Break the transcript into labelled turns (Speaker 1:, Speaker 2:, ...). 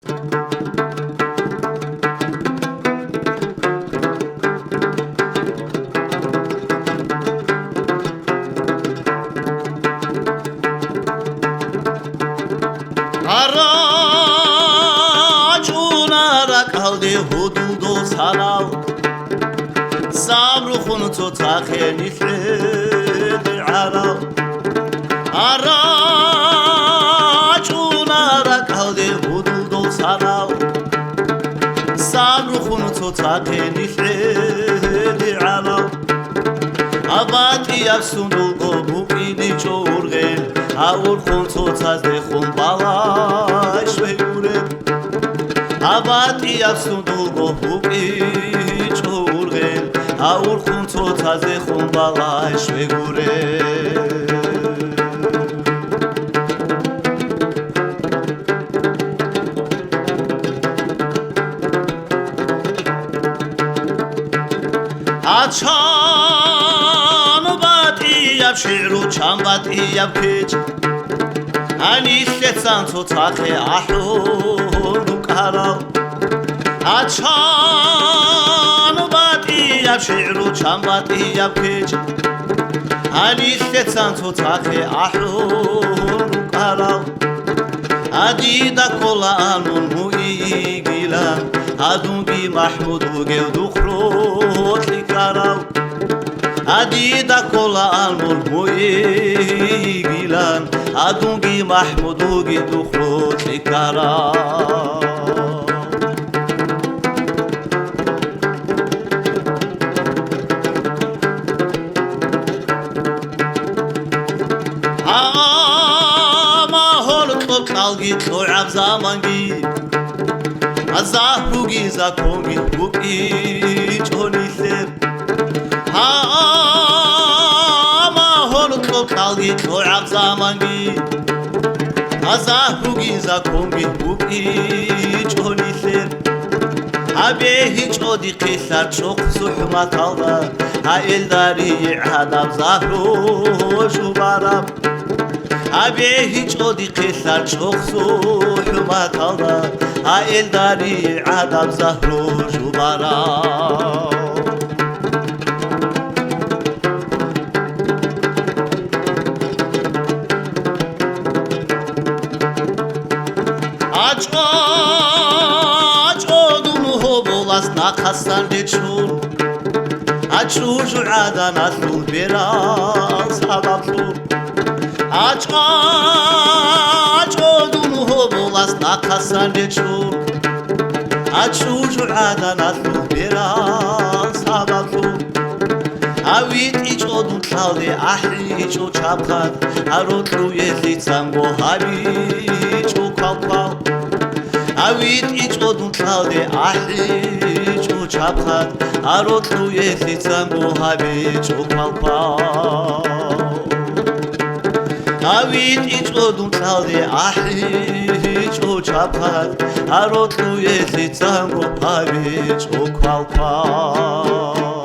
Speaker 1: Aracunara kaldı huduldu sanav Sabruhun tutakhe nifredi arav Aracunara kaldı huduldu sanav Sabruhun tutakhe nifredi arav Abati yapsunduldu bu ili çoğurgel Aur khuntotas de khun balash vegure Abati yapsunduldu bu ili çoğurgel Aur khuntotas de khun balash vegure شعرو چنبت ایب کج انیست سنتو تاخه احلو کارا اچانو بد ایب شعرو چنبت ایب کج انیست سنتو تاخه احلو کارا ادیدا کلانون موی گیلان ادونگی محمودو گلدو خروت لیکارا Adida kola almul muyi gilan Adungi mahmudugi dukhlut likara Ama holutlu kalgi tlu'ab zamangi Azahugi zakongi buki çonilib kalgi tlu'ab zamangi Azahugi zakongi buki çonilib Abi hiç odi qisar çok suhmat alda Ha eldari adam zahru şubaram Abi hiç odi qisar çok suhmat alda Ha eldari adam zahru şubaram Aç odunu hobolas nakastan deçul Açucu adan asul biraz sabahlu Aç odunu hobolas nakastan deçul Açucu adan asul biraz sabahlu Avit iç odun çaldı ahri iç o çapkat Arotlu yezlitan go habi iç o kalpal Avit iç odun çaldı ahri iç o çapkat Arotlu yezlitan go habi iç o kalpal Avit iç odun çaldı ahri iç o çapkat Arotlu yezlitan go habi iç o kalpal